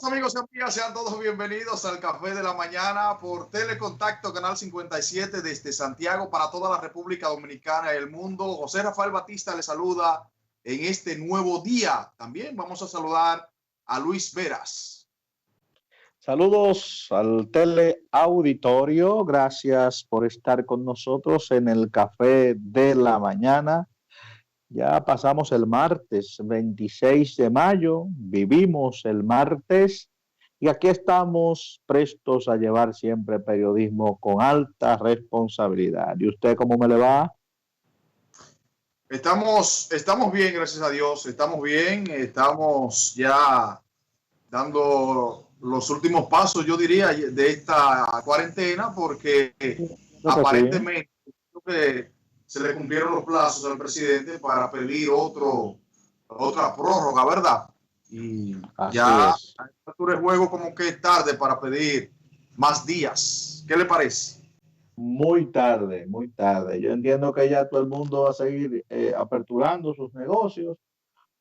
Amigos y amigas, sean todos bienvenidos al Café de la Mañana por Telecontacto Canal 57 desde Santiago para toda la República Dominicana y el mundo. José Rafael Batista les saluda en este nuevo día. También vamos a saludar a Luis Veras. Saludos al teleauditorio. Gracias por estar con nosotros en el Café de la Mañana. Ya pasamos el martes 26 de mayo, vivimos el martes y aquí estamos prestos a llevar siempre periodismo con alta responsabilidad. ¿Y usted cómo me le va? Estamos bien, gracias a Dios. Estamos bien, estamos ya dando los últimos pasos, yo diría, de esta cuarentena porque aparentemente que se le cumplieron los plazos al presidente para pedir otra prórroga, ¿verdad? Y Así ya es. a esta altura del juego como que es tarde para pedir más días. ¿Qué le parece? Muy tarde, muy tarde. Yo entiendo que ya todo el mundo va a seguir aperturando sus negocios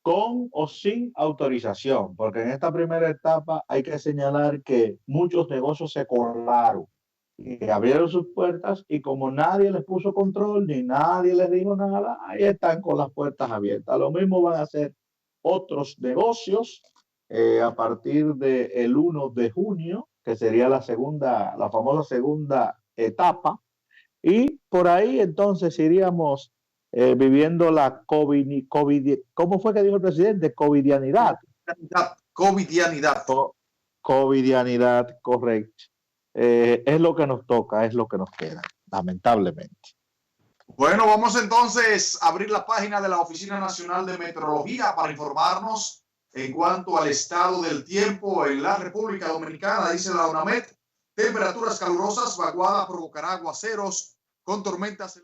con o sin autorización, porque en esta primera etapa hay que señalar que muchos negocios se colaron y abrieron sus puertas y como nadie les puso control ni nadie les dijo nada, ahí están con las puertas abiertas. Lo mismo van a hacer otros negocios a partir del 1 de junio, que sería la famosa segunda etapa, y por ahí entonces iríamos viviendo la COVID, ¿cómo fue que dijo el presidente? Covidianidad. Covidianidad. Covidianidad, correcto. Es lo que nos toca, es lo que nos queda, lamentablemente. Bueno, vamos entonces a abrir la página de la Oficina Nacional de Meteorología para informarnos en cuanto al estado del tiempo en la República Dominicana. Dice la UNAMED, temperaturas calurosas, vaguada provocará aguaceros con tormentas.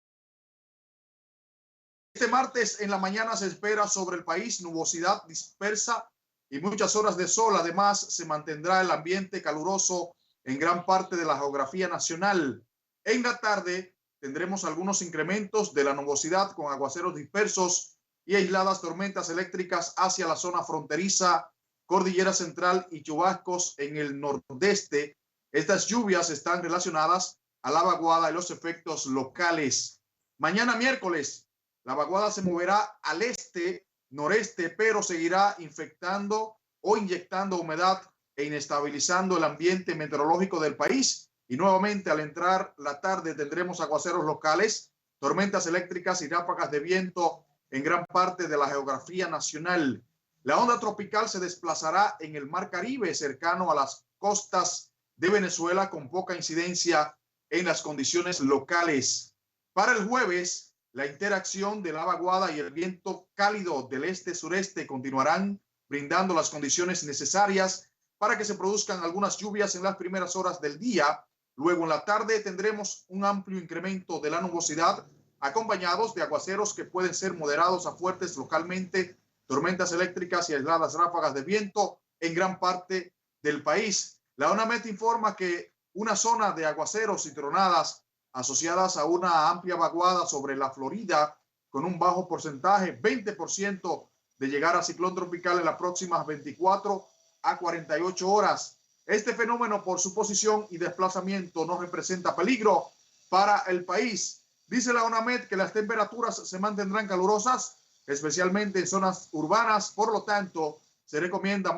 Este martes en la mañana se espera sobre el país nubosidad dispersa y muchas horas de sol. Además, se mantendrá el ambiente caluroso en gran parte de la geografía nacional. En la tarde tendremos algunos incrementos de la nubosidad con aguaceros dispersos y aisladas tormentas eléctricas hacia la zona fronteriza, Cordillera Central y chubascos en el nordeste. Estas lluvias están relacionadas a la vaguada y los efectos locales. Mañana miércoles, la vaguada se moverá al este-noreste, pero seguirá infectando o inyectando humedad e inestabilizando el ambiente meteorológico del país. Y nuevamente al entrar la tarde tendremos aguaceros locales, tormentas eléctricas y ráfagas de viento en gran parte de la geografía nacional. La onda tropical se desplazará en el Mar Caribe, cercano a las costas de Venezuela, con poca incidencia en las condiciones locales. Para el jueves, la interacción de la vaguada y el viento cálido del este-sureste continuarán brindando las condiciones necesarias para que se produzcan algunas lluvias en las primeras horas del día. Luego en la tarde tendremos un amplio incremento de la nubosidad, acompañados de aguaceros que pueden ser moderados a fuertes localmente, tormentas eléctricas y aisladas ráfagas de viento en gran parte del país. La UNAMED informa que una zona de aguaceros y tronadas asociadas a una amplia vaguada sobre la Florida, con un bajo porcentaje, 20% de llegar a ciclón tropical en las próximas 24 a 48 horas. Este fenómeno, por su posición y desplazamiento, no representa peligro para el país. Dice la UNAMED que las temperaturas se mantendrán calurosas, especialmente en zonas urbanas. Por lo tanto, se recomienda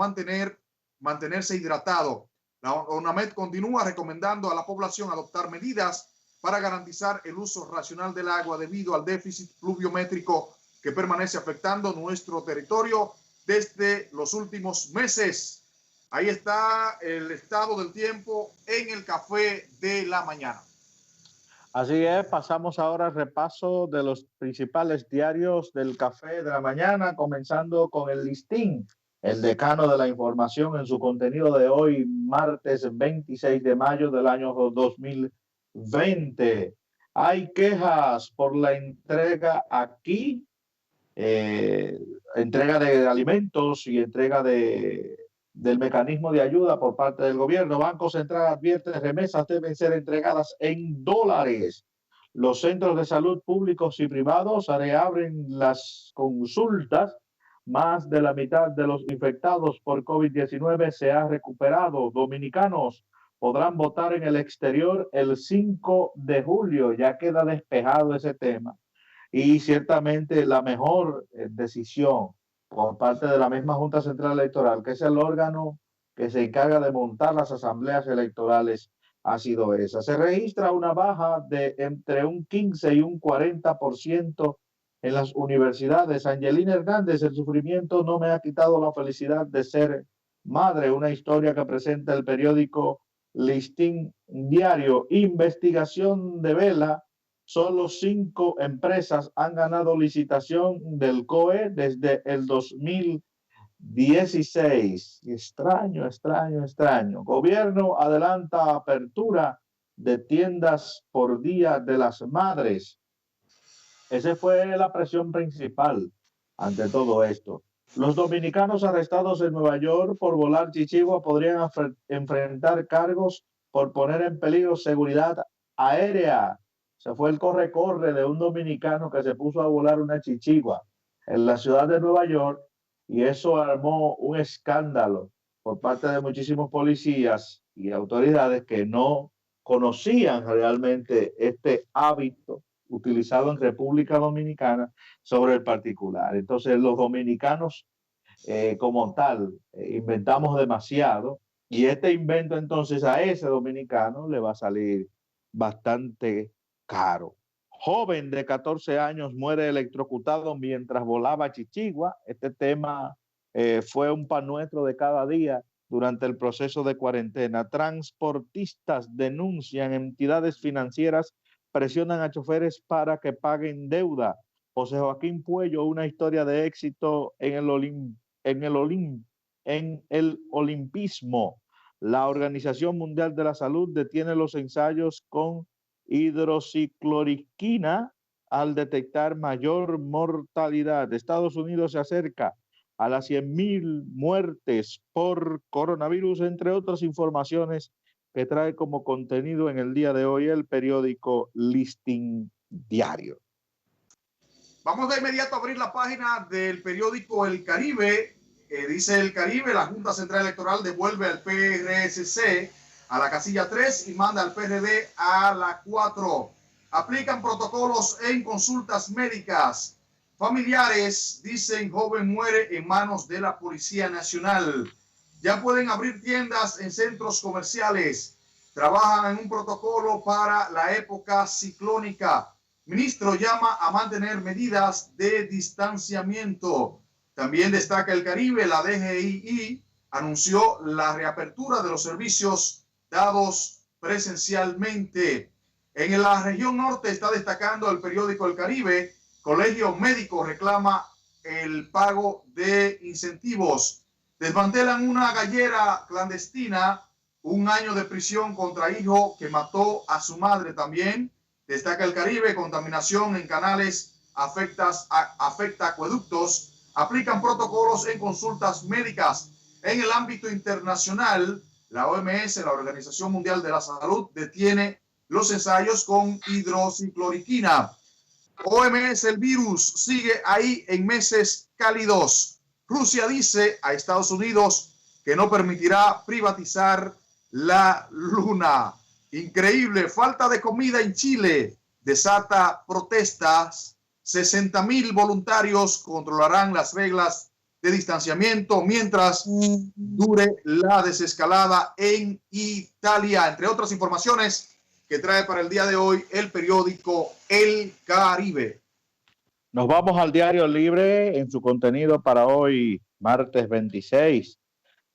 mantenerse hidratado. La UNAMED continúa recomendando a la población adoptar medidas para garantizar el uso racional del agua debido al déficit pluviométrico que permanece afectando nuestro territorio desde los últimos meses. Ahí está el estado del tiempo en el Café de la Mañana. Así es, pasamos ahora al repaso de los principales diarios del Café de la Mañana, comenzando con el Listín, el decano de la información en su contenido de hoy, martes 26 de mayo del año 2020. Hay quejas por la entrega aquí, entrega de alimentos y entrega del mecanismo de ayuda por parte del gobierno. Banco Central advierte que remesas deben ser entregadas en dólares. Los centros de salud públicos y privados reabren las consultas Más de la mitad de los infectados por COVID-19 se ha recuperado. Dominicanos podrán votar en el exterior el 5 de julio. Ya queda despejado ese tema. Y ciertamente la mejor decisión por parte de la misma Junta Central Electoral, que es el órgano que se encarga de montar las asambleas electorales, ha sido esa. Se registra una baja de entre un 15 y un 40% en las universidades. Angelina Hernández, el sufrimiento no me ha quitado la felicidad de ser madre, una historia que presenta el periódico Listín Diario. Investigación de Vela. Solo 5 empresas han ganado licitación del COE desde el 2016. Extraño, extraño, extraño. Gobierno adelanta apertura de tiendas por Día de las Madres. Esa fue la presión principal ante todo esto. Los dominicanos arrestados en Nueva York por volar chichigua podrían enfrentar cargos por poner en peligro seguridad aérea. Se fue el corre-corre de un dominicano que se puso a volar una chichigua en la ciudad de Nueva York y eso armó un escándalo por parte de muchísimos policías y autoridades que no conocían realmente este hábito utilizado en República Dominicana sobre el particular. Entonces los dominicanos como tal inventamos demasiado y este invento entonces a ese dominicano le va a salir bastante caro. Joven de 14 años muere electrocutado mientras volaba chichigua. Este tema fue un pan nuestro de cada día durante el proceso de cuarentena. Transportistas denuncian entidades financieras presionan a choferes para que paguen deuda. José Joaquín Puello, una historia de éxito en el olimpismo. La Organización Mundial de la Salud detiene los ensayos con hidroxicloroquina al detectar mayor mortalidad. Estados Unidos se acerca a las 100,000 muertes por coronavirus, entre otras informaciones que trae como contenido en el día de hoy el periódico Listín Diario. Vamos de inmediato a abrir la página del periódico El Caribe. Dice El Caribe, la Junta Central Electoral devuelve al PRSC a la casilla 3 y manda al PRD a la 4. Aplican protocolos en consultas médicas. Familiares dicen joven muere en manos de la Policía Nacional. Ya pueden abrir tiendas en centros comerciales. Trabajan en un protocolo para la época ciclónica. Ministro llama a mantener medidas de distanciamiento. También destaca El Caribe, la DGI anunció la reapertura de los servicios dados presencialmente. En la región norte está destacando el periódico El Caribe, Colegio Médico reclama el pago de incentivos. Desmantelan una gallera clandestina, 1 año de prisión contra hijo que mató a su madre también. Destaca El Caribe, contaminación en canales afecta acueductos. Aplican protocolos en consultas médicas. En el ámbito internacional, la OMS, la Organización Mundial de la Salud, detiene los ensayos con hidroxicloroquina. OMS, el virus sigue ahí en meses cálidos. Rusia dice a Estados Unidos que no permitirá privatizar la luna. Increíble, falta de comida en Chile desata protestas. 60,000 voluntarios controlarán las reglas de distanciamiento mientras dure la desescalada en Italia. Entre otras informaciones que trae para el día de hoy el periódico El Caribe. Nos vamos al Diario Libre en su contenido para hoy, martes 26.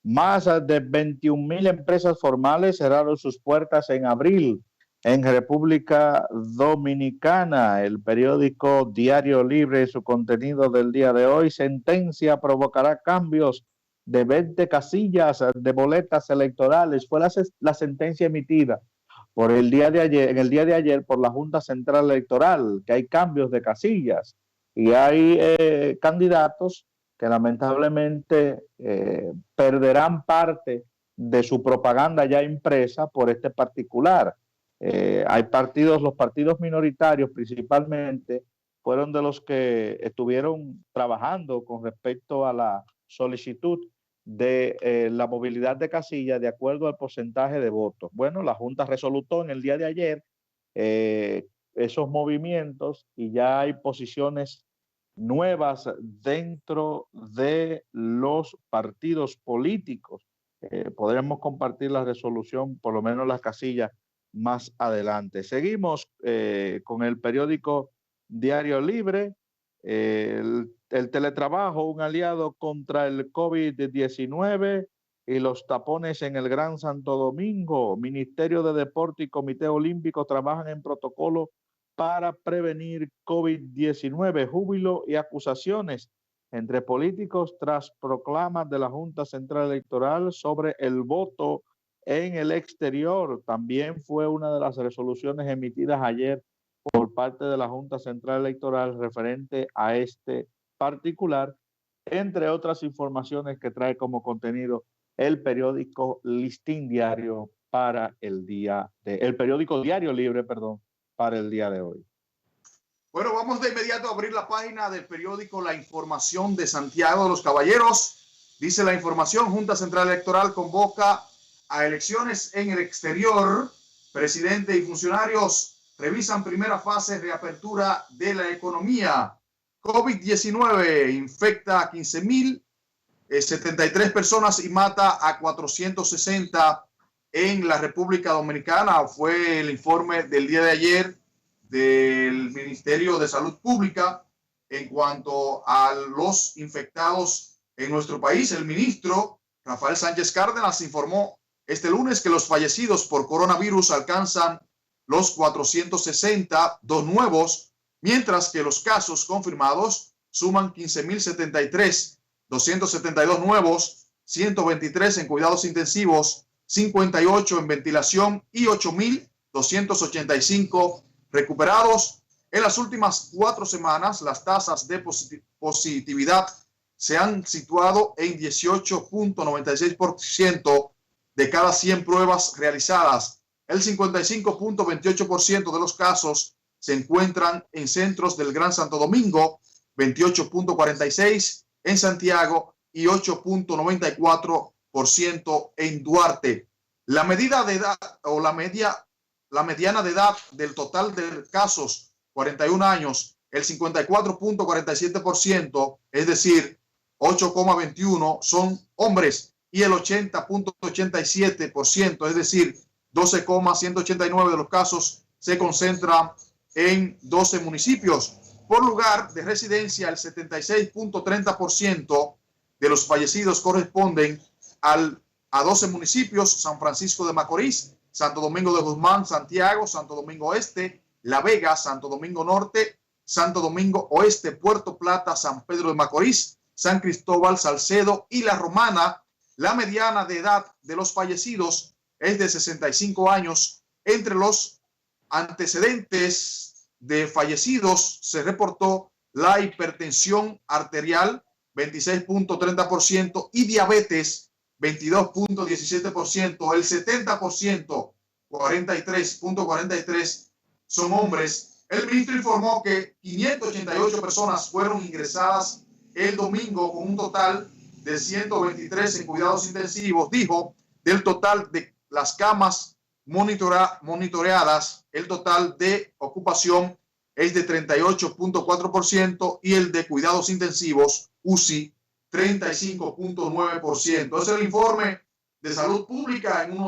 Más de 21,000 empresas formales cerraron sus puertas en abril en República Dominicana. El periódico Diario Libre, su contenido del día de hoy, sentencia provocará cambios de 20 casillas de boletas electorales. Fue la sentencia emitida por el día de ayer, en el día de ayer por la Junta Central Electoral, que hay cambios de casillas y hay candidatos que lamentablemente perderán parte de su propaganda ya impresa por este particular. Hay partidos, los partidos minoritarios principalmente, fueron de los que estuvieron trabajando con respecto a la solicitud de la movilidad de casillas de acuerdo al porcentaje de votos. Bueno, la Junta resolutó en el día de ayer esos movimientos y ya hay posiciones nuevas dentro de los partidos políticos. Podremos compartir la resolución, por lo menos las casillas, más adelante. Seguimos con el periódico Diario Libre. El teletrabajo, un aliado contra el COVID-19 y los tapones en el Gran Santo Domingo. Ministerio de Deporte y Comité Olímpico trabajan en protocolo para prevenir COVID-19. Júbilo y acusaciones entre políticos tras proclamas de la Junta Central Electoral sobre el voto en el exterior. También fue una de las resoluciones emitidas ayer por parte de la Junta Central Electoral referente a este particular, entre otras informaciones que trae como contenido el periódico Listín Diario para el periódico Diario Libre, perdón, para el día de hoy. Bueno, vamos de inmediato a abrir la página del periódico La Información de Santiago de los Caballeros. Dice la información: Junta Central Electoral convoca a elecciones en el exterior. Presidente y funcionarios revisan primera fase de reapertura de la economía. COVID-19 infecta a 15.073 personas y mata a 460 en la República Dominicana. Fue el informe del día de ayer del Ministerio de Salud Pública en cuanto a los infectados en nuestro país. El ministro Rafael Sánchez Cárdenas informó este lunes que los fallecidos por coronavirus alcanzan los 460, dos nuevos, mientras que los casos confirmados suman 15.073, 272 nuevos, 123 en cuidados intensivos, 58 en ventilación y 8.285 recuperados. En las últimas 4 semanas, las tasas de positividad se han situado en 18.96% de cada 100 pruebas realizadas. El 55.28% de los casos se encuentran en centros del Gran Santo Domingo, 28.46% en Santiago y 8.94% en Duarte. La medida de edad o la mediana de edad del total de casos, 41 años, el 54.47%, es decir, 8,21 son hombres, y el 80.87%, es decir, 12,189 de los casos se concentran en 12 municipios. Por lugar de residencia, el 76.30% de los fallecidos corresponden a 12 municipios: San Francisco de Macorís, Santo Domingo de Guzmán, Santiago, Santo Domingo Este, La Vega, Santo Domingo Norte, Santo Domingo Oeste, Puerto Plata, San Pedro de Macorís, San Cristóbal, Salcedo y La Romana. La mediana de edad de los fallecidos es de 65 años. Entre los antecedentes de fallecidos se reportó la hipertensión arterial, 26.30%, y diabetes, 22.17%. El 70%, 43.43%, son hombres. El ministro informó que 588 personas fueron ingresadas el domingo, con un total de 123 en cuidados intensivos. Dijo, del total de las camas monitoreadas, el total de ocupación es de 38.4% y el de cuidados intensivos, UCI, 35.9%. Es el informe de salud pública. En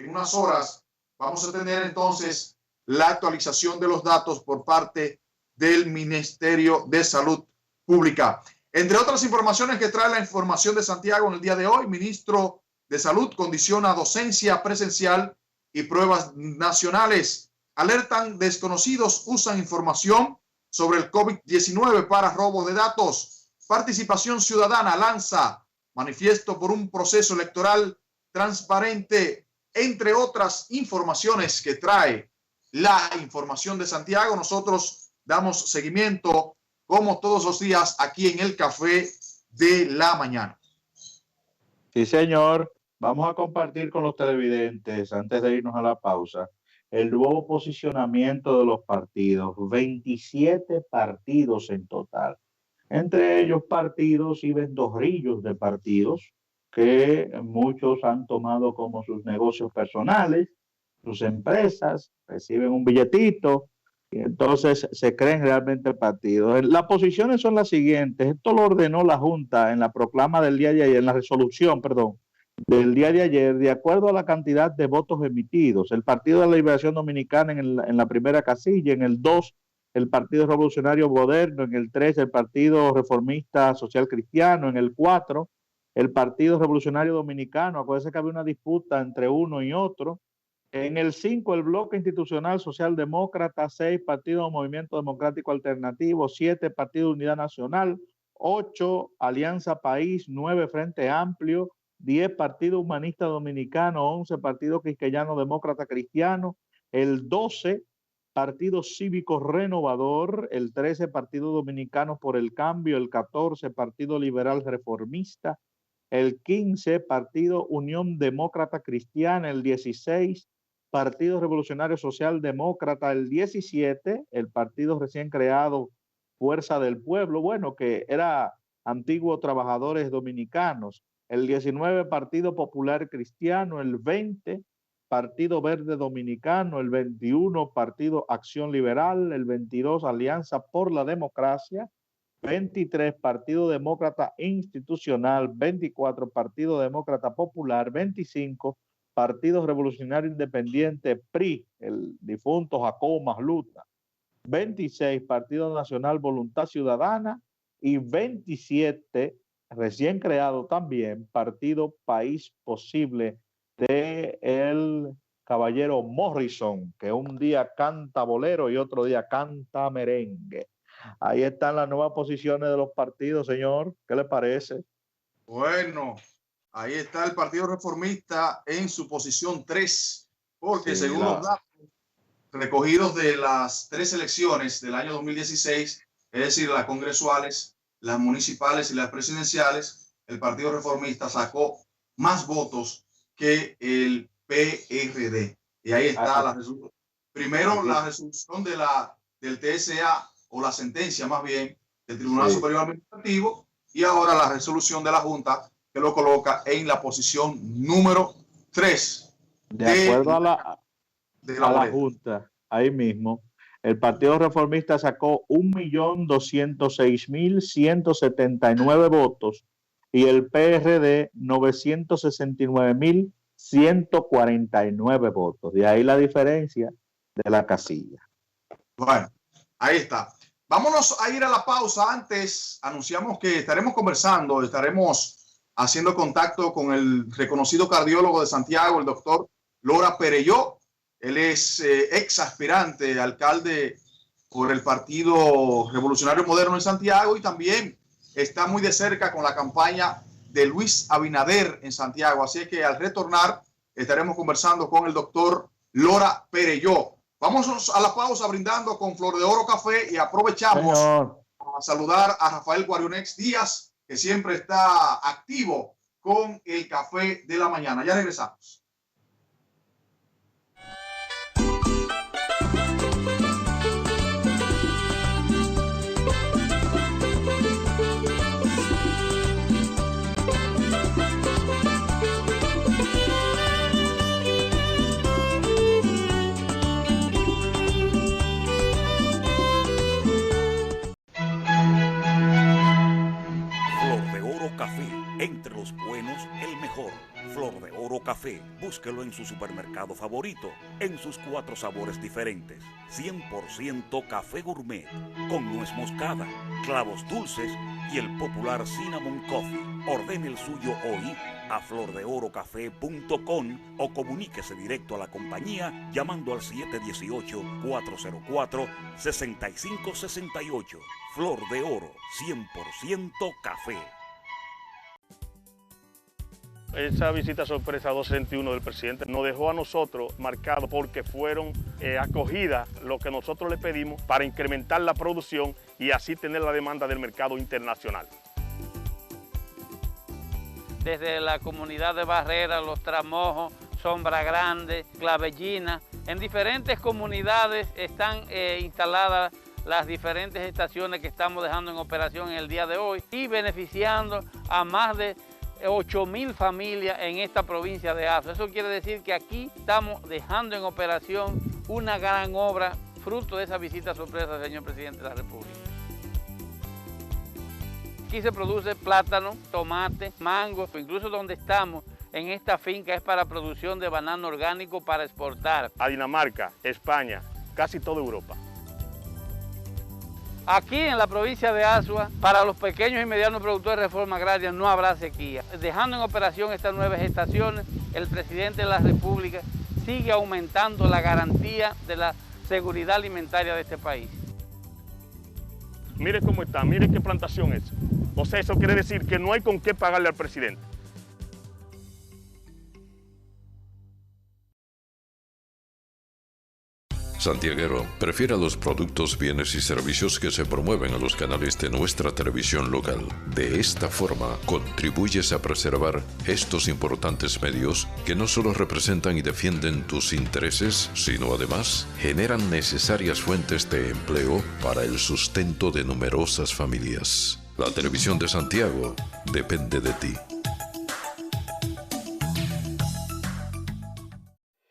unas horas vamos a tener entonces la actualización de los datos por parte del Ministerio de Salud Pública. Entre otras informaciones que trae la información de Santiago en el día de hoy, ministro de Salud condiciona docencia presencial y pruebas nacionales. Alertan desconocidos usan información sobre el COVID-19 para robo de datos. Participación Ciudadana lanza manifiesto por un proceso electoral transparente, entre otras informaciones que trae la información de Santiago. Nosotros damos seguimiento, como todos los días, aquí en el Café de la Mañana. Sí, señor. Vamos a compartir con los televidentes, antes de irnos a la pausa, el nuevo posicionamiento de los partidos, 27 partidos en total. Entre ellos partidos y vendorrillos de partidos que muchos han tomado como sus negocios personales, sus empresas, reciben un billetito y entonces se creen realmente partidos. Las posiciones son las siguientes. Esto lo ordenó la Junta en la proclama del día de ayer, en la resolución, perdón, del día de ayer, de acuerdo a la cantidad de votos emitidos. El Partido de la Liberación Dominicana en la primera casilla, en el 2, el Partido Revolucionario Moderno, en el 3, el Partido Reformista Social Cristiano, en el 4, el Partido Revolucionario Dominicano. Acuérdense que había una disputa entre uno y otro. En el 5, el Bloque Institucional Socialdemócrata, 6, Partido Movimiento Democrático Alternativo, 7, Partido Unidad Nacional, 8, Alianza País, 9, Frente Amplio, 10, Partido Humanista Dominicano, 11, Partido Quisqueyano Demócrata Cristiano, el 12, Partido Cívico Renovador, el 13, Partido Dominicano por el Cambio, el 14, Partido Liberal Reformista, el 15, Partido Unión Demócrata Cristiana, el 16, Partido Revolucionario Socialdemócrata, el 17, el partido recién creado Fuerza del Pueblo, bueno, que era antiguos trabajadores dominicanos, el 19, Partido Popular Cristiano, el 20, Partido Verde Dominicano, el 21, Partido Acción Liberal, el 22, Alianza por la Democracia, 23, Partido Demócrata Institucional, 24, Partido Demócrata Popular, 25, Partido Revolucionario Independiente, PRI, el difunto Jacobo Masluta, 26, Partido Nacional Voluntad Ciudadana y 27, recién creado también, Partido País Posible de el caballero Morrison, que un día canta bolero y otro día canta merengue. Ahí están las nuevas posiciones de los partidos, señor. ¿Qué le parece? Bueno, ahí está el Partido Reformista en su posición 3, porque sí, según los datos recogidos de las 3 elecciones del año 2016, es decir, las congresuales, las municipales y las presidenciales, el Partido Reformista sacó más votos que el PRD. Y ahí está la resolución. Primero, la resolución del TSA, o la sentencia más bien, del Tribunal Superior Administrativo, y ahora la resolución de la Junta, que lo coloca en la posición número 3. De acuerdo a la Junta, ahí mismo, el Partido Reformista sacó 1.206.179 votos y el PRD 969.149 votos. De ahí la diferencia de la casilla. Bueno, ahí está. Vámonos a ir a la pausa. Antes anunciamos que estaremos conversando, estaremos haciendo contacto con el reconocido cardiólogo de Santiago, el doctor Lora Perelló. Él es ex aspirante alcalde por el Partido Revolucionario Moderno en Santiago y también está muy de cerca con la campaña de Luis Abinader en Santiago. Así que al retornar estaremos conversando con el doctor Lora Perelló. Vamos a la pausa brindando con Flor de Oro Café y aprovechamos a saludar a Rafael Guarionex Díaz, que siempre está activo con el café de la mañana. Ya regresamos. Entre los buenos, el mejor. Flor de Oro Café. Búsquelo en su supermercado favorito, en sus 4 sabores diferentes. 100% café gourmet, con nuez moscada, clavos dulces y el popular Cinnamon Coffee. Ordene el suyo hoy a flordeorocafé.com o comuníquese directo a la compañía llamando al 718-404-6568. Flor de Oro, 100% café. Esa visita sorpresa 261 del presidente nos dejó a nosotros marcados porque fueron acogidas lo que nosotros le pedimos para incrementar la producción y así tener la demanda del mercado internacional. Desde la comunidad de Barrera, Los Tramojos, Sombra Grande, Clavellina, En diferentes comunidades están instaladas las diferentes estaciones que estamos dejando en operación en el día de hoy y beneficiando a más de 8.000 familias en esta provincia de Azua. Eso quiere decir que aquí estamos dejando en operación una gran obra fruto de esa visita sorpresa del señor presidente de la República. Aquí se produce plátano, tomate, mango, incluso donde estamos en esta finca es para producción de banano orgánico para exportar. A Dinamarca, España, casi toda Europa. Aquí en la provincia de Azua, para los pequeños y medianos productores de reforma agraria no habrá sequía. Dejando en operación estas nuevas estaciones, el presidente de la República sigue aumentando la garantía de la seguridad alimentaria de este país. Mire cómo está, mire qué plantación es. O sea, eso quiere decir que no hay con qué pagarle al presidente. Santiaguero, prefiera los productos, bienes y servicios que se promueven a los canales de nuestra televisión local. De esta forma, contribuyes a preservar estos importantes medios que no solo representan y defienden tus intereses, sino además generan necesarias fuentes de empleo para el sustento de numerosas familias. La televisión de Santiago depende de ti.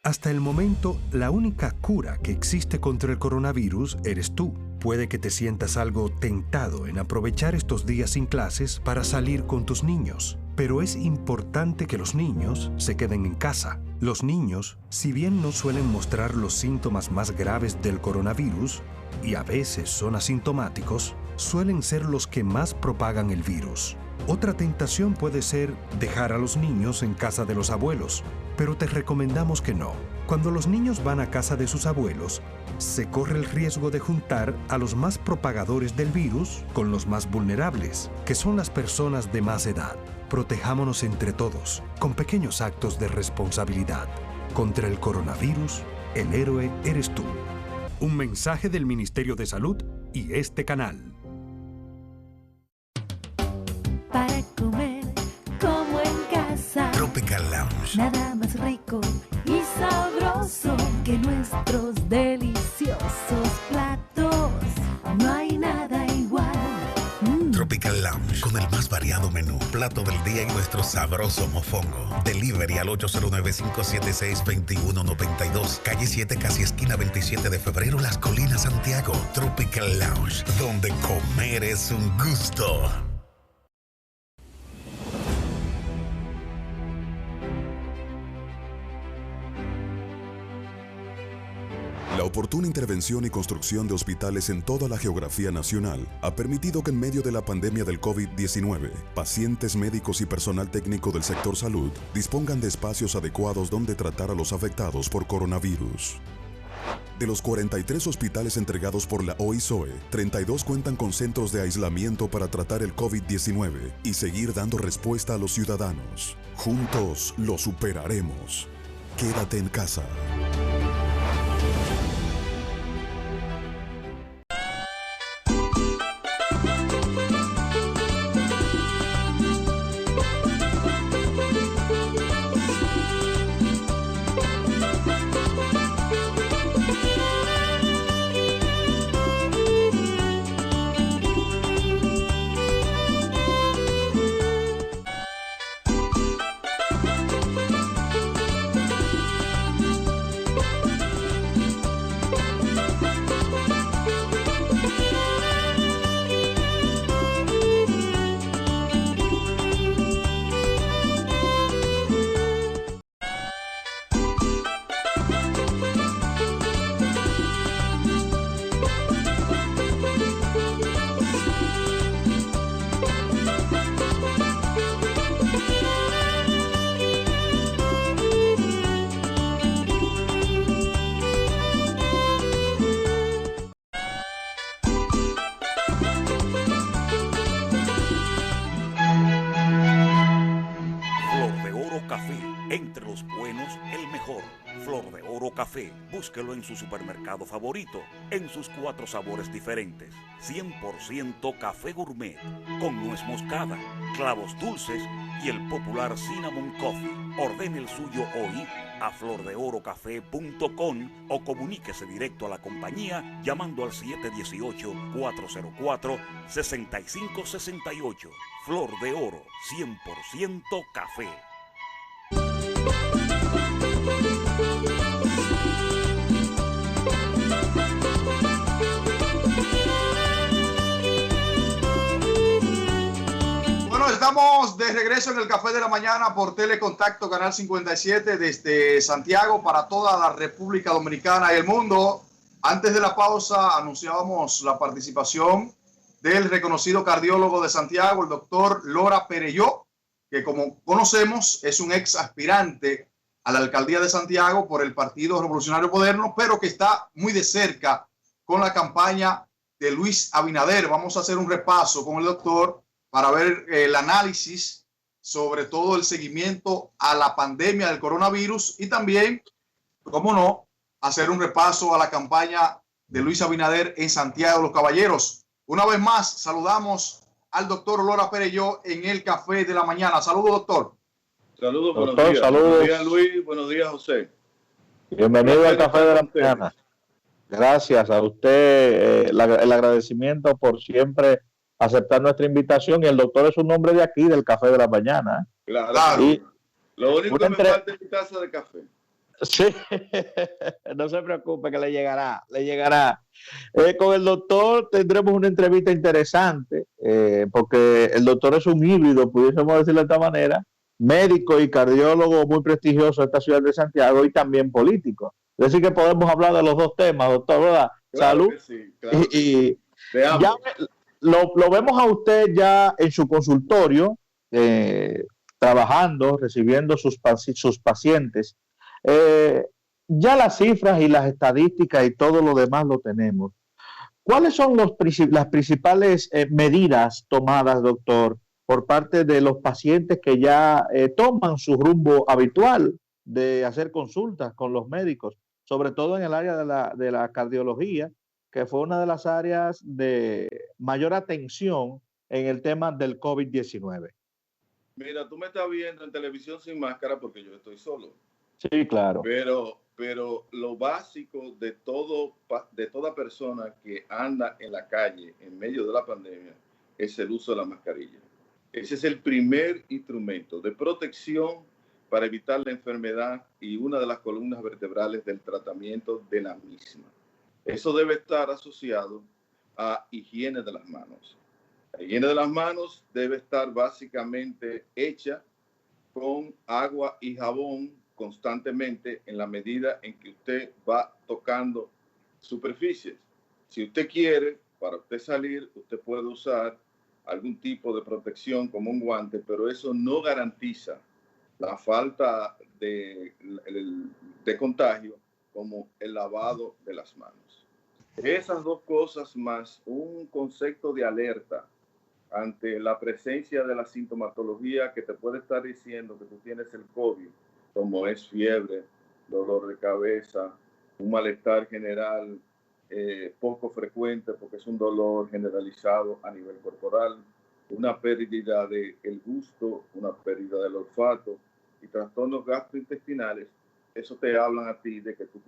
Hasta el momento, la única cura que existe contra el coronavirus eres tú. Puede que te sientas algo tentado en aprovechar estos días sin clases para salir con tus niños. Pero es importante que los niños se queden en casa. Los niños, si bien no suelen mostrar los síntomas más graves del coronavirus, y a veces son asintomáticos, suelen ser los que más propagan el virus. Otra tentación puede ser dejar a los niños en casa de los abuelos, pero te recomendamos que no. Cuando los niños van a casa de sus abuelos, se corre el riesgo de juntar a los más propagadores del virus con los más vulnerables, que son las personas de más edad. Protejámonos entre todos, con pequeños actos de responsabilidad. Contra el coronavirus, el héroe eres tú. Un mensaje del Ministerio de Salud y este canal. Para comer como en casa. Tropical Lounge. Nada más rico y sabroso que nuestros deliciosos platos. No hay nada igual. Tropical Lounge, con el más variado menú, plato del día y nuestro sabroso mofongo. Delivery al 809-576-2192. Calle 7, casi esquina 27 de febrero, Las Colinas, Santiago. Tropical Lounge, donde comer es un gusto. La oportuna intervención y construcción de hospitales en toda la geografía nacional ha permitido que en medio de la pandemia del COVID-19, pacientes, médicos y personal técnico del sector salud dispongan de espacios adecuados donde tratar a los afectados por coronavirus. De los 43 hospitales entregados por la OISOE, 32 cuentan con centros de aislamiento para tratar el COVID-19 y seguir dando respuesta a los ciudadanos. Juntos lo superaremos. Quédate en casa. Flor de Oro Café, Entre los buenos, el mejor. Flor de Oro Café. Búsquelo en su supermercado favorito, en sus 4 sabores diferentes. 100% café gourmet, con nuez moscada, clavos dulces y el popular Cinnamon Coffee. Ordene el suyo hoy a flordeorocafé.com o comuníquese directo a la compañía llamando al 718-404-6568. Flor de Oro, 100% café. Bueno, estamos de regreso en el Café de la Mañana por Telecontacto Canal 57 desde Santiago para toda la República Dominicana y el mundo. Antes de la pausa anunciábamos la participación del reconocido cardiólogo de Santiago, el doctor Lora Perelló, que como conocemos es un ex aspirante a la alcaldía de Santiago por el Partido Revolucionario Moderno, pero que está muy de cerca con la campaña de Luis Abinader. Vamos a hacer un repaso con el doctor para ver el análisis sobre todo el seguimiento a la pandemia del coronavirus y también, cómo no, hacer un repaso a la campaña de Luis Abinader en Santiago de los Caballeros. Una vez más, saludamos al doctor Lora Perelló en el Café de la Mañana. Saludos, doctor. Saludos, buenos Doctor, días. saludos. Buenos días, Luis. Buenos días, José. Bienvenido al Café de la Mañana. Gracias a usted, el agradecimiento por siempre aceptar nuestra invitación, y el doctor es un hombre de aquí, del Café de la Mañana. Claro. Y lo único que me falta es mi taza de café. Sí, no se preocupe que le llegará, le llegará. Con el doctor tendremos una entrevista interesante, porque el doctor es un híbrido, pudiésemos decirlo de esta manera, médico y cardiólogo muy prestigioso de esta ciudad de Santiago y también político. Es decir que podemos hablar de los dos temas, doctor, ¿verdad? Claro. Salud. Sí, claro. Y ya lo vemos a usted ya en su consultorio, trabajando, recibiendo sus pacientes. Ya las cifras y las estadísticas y todo lo demás lo tenemos. ¿Cuáles son las principales medidas tomadas, doctor, por parte de los pacientes que ya toman su rumbo habitual de hacer consultas con los médicos, sobre todo en el área de la cardiología, que fue una de las áreas de mayor atención en el tema del COVID-19? Mira, tú me estás viendo en televisión sin máscara porque yo estoy solo. Sí, claro. Pero lo básico de toda persona que anda en la calle en medio de la pandemia es el uso de la mascarilla. Ese es el primer instrumento de protección para evitar la enfermedad y una de las columnas vertebrales del tratamiento de la misma. Eso debe estar asociado a higiene de las manos. La higiene de las manos debe estar básicamente hecha con agua y jabón constantemente en la medida en que usted va tocando superficies. Si usted quiere, para usted salir, usted puede usar algún tipo de protección como un guante, pero eso no garantiza la falta de contagio como el lavado de las manos. Esas dos cosas más un concepto de alerta ante la presencia de la sintomatología que te puede estar diciendo que tú tienes el COVID, como es fiebre, dolor de cabeza, un malestar general poco frecuente porque es un dolor generalizado a nivel corporal, una pérdida del gusto, una pérdida del olfato y trastornos gastrointestinales. Eso te hablan a ti de que tú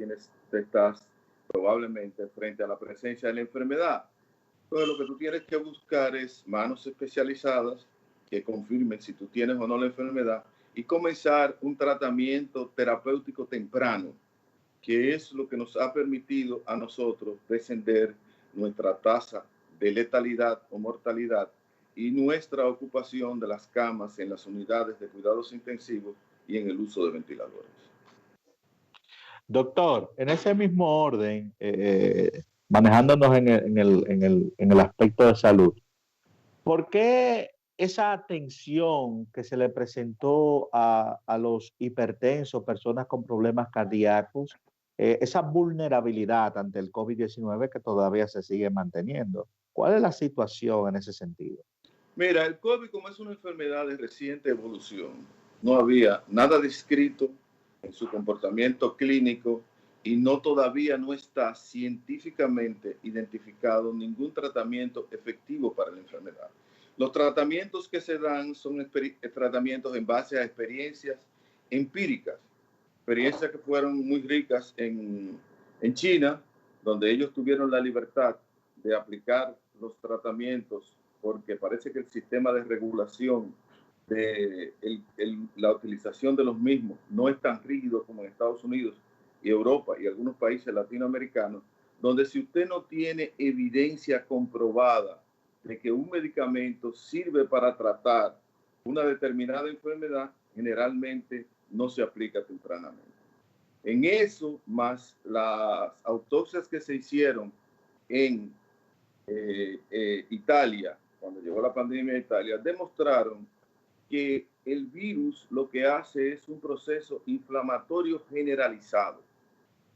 estás probablemente frente a la presencia de la enfermedad. Entonces lo que tú tienes que buscar es manos especializadas que confirmen si tú tienes o no la enfermedad y comenzar un tratamiento terapéutico temprano, que es lo que nos ha permitido a nosotros descender nuestra tasa de letalidad o mortalidad y nuestra ocupación de las camas en las unidades de cuidados intensivos y en el uso de ventiladores. Doctor, en ese mismo orden, manejándonos en el aspecto de salud, ¿por qué esa atención que se le presentó a los hipertensos, personas con problemas cardíacos, esa vulnerabilidad ante el COVID-19 que todavía se sigue manteniendo? ¿Cuál es la situación en ese sentido? Mira, el COVID, como es una enfermedad de reciente evolución, no había nada descrito en su comportamiento clínico y todavía no está científicamente identificado ningún tratamiento efectivo para la enfermedad. Los tratamientos que se dan son tratamientos en base a experiencias empíricas, experiencias que fueron muy ricas en China, donde ellos tuvieron la libertad de aplicar los tratamientos porque parece que el sistema de regulación de la utilización de los mismos no es tan rígido como en Estados Unidos y Europa y algunos países latinoamericanos, donde si usted no tiene evidencia comprobada de que un medicamento sirve para tratar una determinada enfermedad, generalmente no se aplica tempranamente. En eso, más las autopsias que se hicieron en Italia, cuando llegó la pandemia a Italia, demostraron que el virus lo que hace es un proceso inflamatorio generalizado.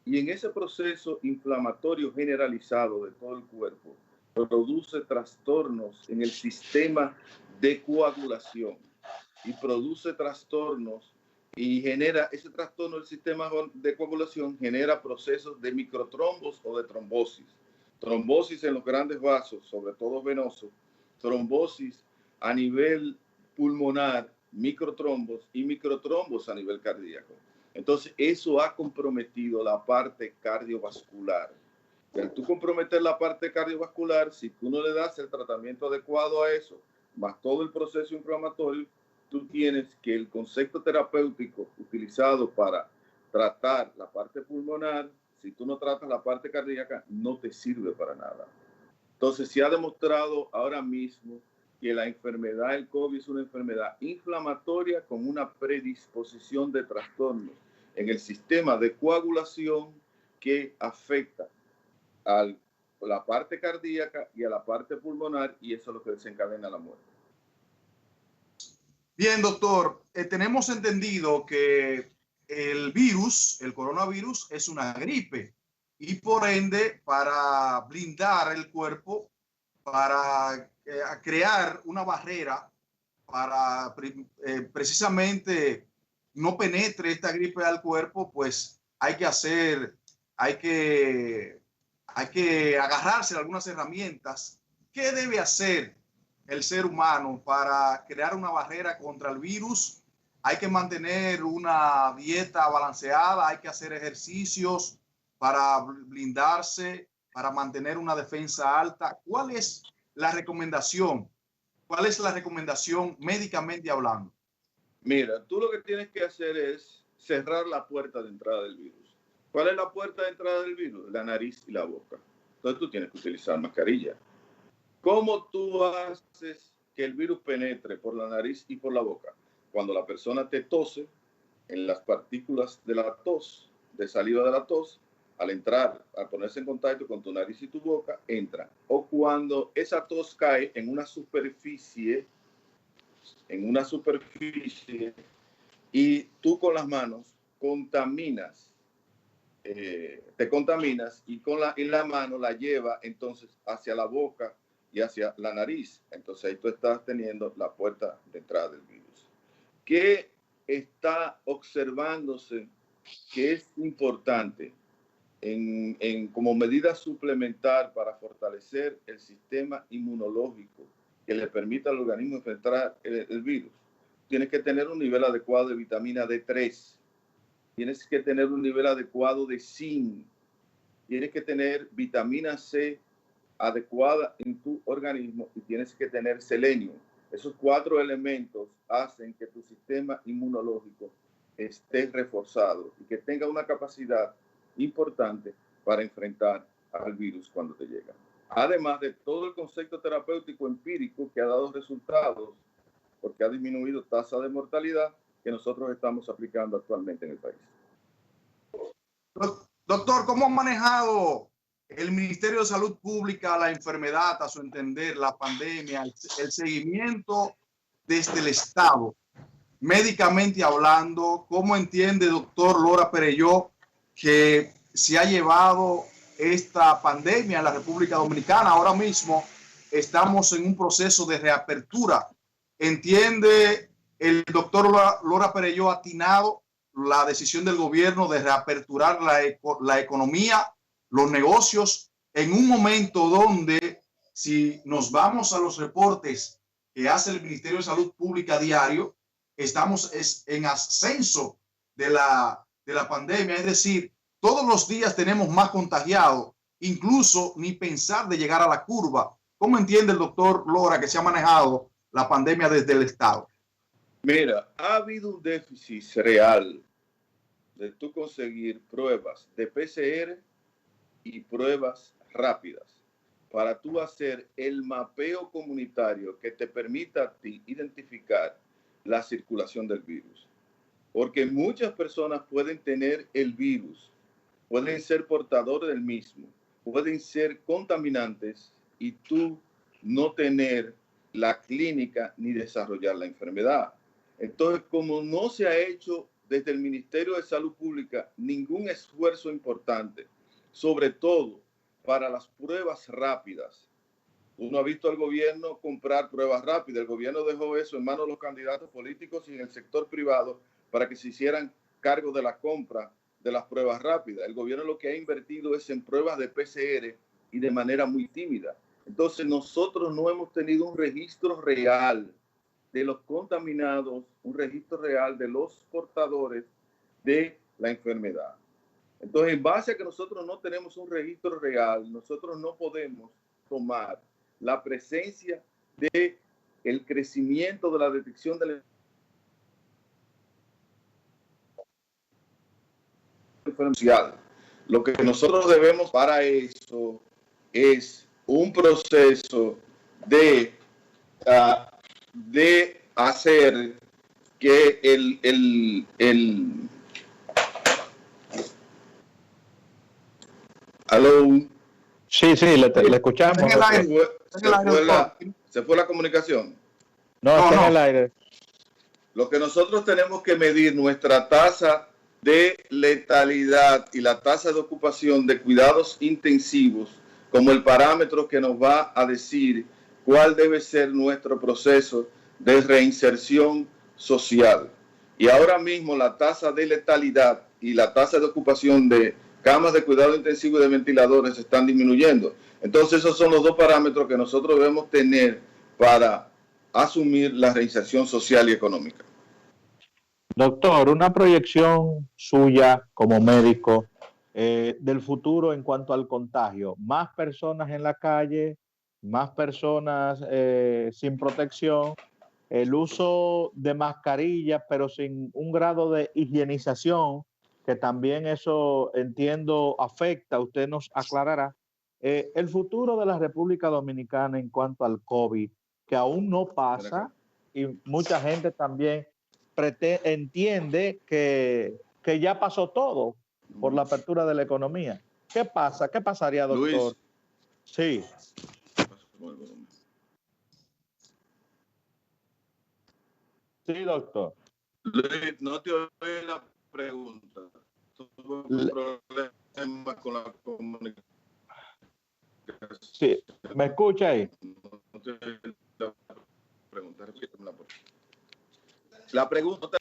Y en ese proceso inflamatorio generalizado de todo el cuerpo, produce trastornos en el sistema de coagulación y produce trastornos y genera ese trastorno del sistema de coagulación, genera procesos de microtrombos o de trombosis. Trombosis en los grandes vasos, sobre todo venosos, trombosis a nivel pulmonar, microtrombos y microtrombos a nivel cardíaco. Entonces, eso ha comprometido la parte cardiovascular. Al tú comprometer la parte cardiovascular, si tú no le das el tratamiento adecuado a eso, más todo el proceso inflamatorio, tú tienes que el concepto terapéutico utilizado para tratar la parte pulmonar, si tú no tratas la parte cardíaca, no te sirve para nada. Entonces, se ha demostrado ahora mismo que la enfermedad del COVID es una enfermedad inflamatoria con una predisposición de trastornos en el sistema de coagulación que afecta a la parte cardíaca y a la parte pulmonar, y eso es lo que desencadena la muerte. Bien, doctor, tenemos entendido que el virus, el coronavirus, es una gripe y por ende para blindar el cuerpo, para crear una barrera para precisamente no penetre esta gripe al cuerpo, pues hay que agarrarse a algunas herramientas. ¿Qué debe hacer el ser humano para crear una barrera contra el virus? Hay que mantener una dieta balanceada, hay que hacer ejercicios para blindarse, para mantener una defensa alta. ¿Cuál es la recomendación? ¿Cuál es la recomendación médicamente hablando? Mira, tú lo que tienes que hacer es cerrar la puerta de entrada del virus. ¿Cuál es la puerta de entrada del virus? La nariz y la boca. Entonces tú tienes que utilizar mascarilla. ¿Cómo tú haces que el virus penetre por la nariz y por la boca? Cuando la persona te tose, en las partículas de la tos, de saliva de la tos, al entrar, al ponerse en contacto con tu nariz y tu boca, entra. O cuando esa tos cae en una superficie, y tú con las manos contaminas, te contaminas y en la mano la lleva entonces hacia la boca y hacia la nariz. Entonces ahí tú estás teniendo la puerta de entrada del virus. ¿Qué está observándose que es importante como medida suplementar para fortalecer el sistema inmunológico que le permita al organismo enfrentar el virus? Tienes que tener un nivel adecuado de vitamina D3. Tienes que tener un nivel adecuado de zinc. Tienes que tener vitamina C adecuada en tu organismo y tienes que tener selenio. Esos 4 elementos hacen que tu sistema inmunológico esté reforzado y que tenga una capacidad importante para enfrentar al virus cuando te llega. Además de todo el concepto terapéutico empírico que ha dado resultados porque ha disminuido tasa de mortalidad que nosotros estamos aplicando actualmente en el país. Doctor, ¿cómo ha manejado el Ministerio de Salud Pública la enfermedad, a su entender, la pandemia, el seguimiento desde el Estado, médicamente hablando? ¿Cómo entiende, doctor Lora Perelló, que se ha llevado esta pandemia en la República Dominicana? Ahora mismo estamos en un proceso de reapertura. ¿Entiende el doctor Lora Perelló ha atinado la decisión del gobierno de reaperturar la economía, los negocios, en un momento donde, si nos vamos a los reportes que hace el Ministerio de Salud Pública diario, estamos en ascenso de la pandemia, es decir, todos los días tenemos más contagiados, incluso ni pensar de llegar a la curva. ¿Cómo entiende el doctor Lora que se ha manejado la pandemia desde el Estado? Mira, ha habido un déficit real de tú conseguir pruebas de PCR y pruebas rápidas para tú hacer el mapeo comunitario que te permita a ti identificar la circulación del virus. Porque muchas personas pueden tener el virus, pueden ser portadores del mismo, pueden ser contaminantes y tú no tener la clínica ni desarrollar la enfermedad. Entonces, como no se ha hecho desde el Ministerio de Salud Pública ningún esfuerzo importante, sobre todo para las pruebas rápidas. Uno ha visto al gobierno comprar pruebas rápidas. El gobierno dejó eso en manos de los candidatos políticos y en el sector privado para que se hicieran cargo de la compra de las pruebas rápidas. El gobierno lo que ha invertido es en pruebas de PCR y de manera muy tímida. Entonces nosotros no hemos tenido un registro real de los contaminados, un registro real de los portadores de la enfermedad. Entonces, en base a que nosotros no tenemos un registro real, nosotros no podemos tomar la presencia de el crecimiento de la detección de la enfermedad. Lo que nosotros debemos para eso es un proceso de hacer que ¿Aló? Sí, le escuchamos. ¿Se fue la comunicación? No, está en el aire. Lo que nosotros tenemos que medir nuestra tasa de letalidad y la tasa de ocupación de cuidados intensivos como el parámetro que nos va a decir cuál debe ser nuestro proceso de reinserción social. Y ahora mismo la tasa de letalidad y la tasa de ocupación de camas de cuidado intensivo y de ventiladores están disminuyendo. Entonces esos son los dos parámetros que nosotros debemos tener para asumir la reinserción social y económica. Doctor, una proyección suya como médico del futuro en cuanto al contagio. Más personas en la calle, más personas sin protección, el uso de mascarillas, pero sin un grado de higienización, que también eso entiendo afecta, usted nos aclarará. El futuro de la República Dominicana en cuanto al COVID, que aún no pasa, y mucha gente también entiende que ya pasó todo por la apertura de la economía. ¿Qué pasa? ¿Qué pasaría, doctor? Luis. Sí. Sí, doctor. Luis, no te oí la pregunta. Tuve un problema con la comunicación. Sí, ¿me escucha ahí? No te oí la pregunta, repítemela, por favor. La pregunta.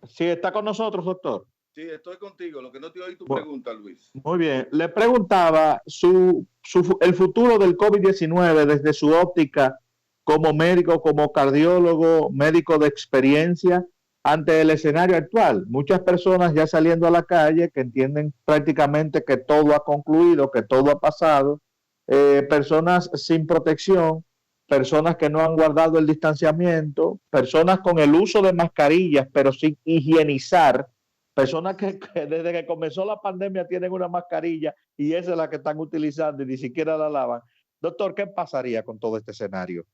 Sí, está con nosotros, doctor. Sí, estoy contigo. Lo que no te oí tu pregunta, Luis. Muy bien. Le preguntaba el futuro del COVID-19 desde su óptica como médico, como cardiólogo, médico de experiencia ante el escenario actual. Muchas personas ya saliendo a la calle que entienden prácticamente que todo ha concluido, que todo ha pasado. Personas sin protección, personas que no han guardado el distanciamiento, personas con el uso de mascarillas pero sin higienizar, personas que desde que comenzó la pandemia tienen una mascarilla y esa es la que están utilizando y ni siquiera la lavan. Doctor, ¿qué pasaría con todo este escenario?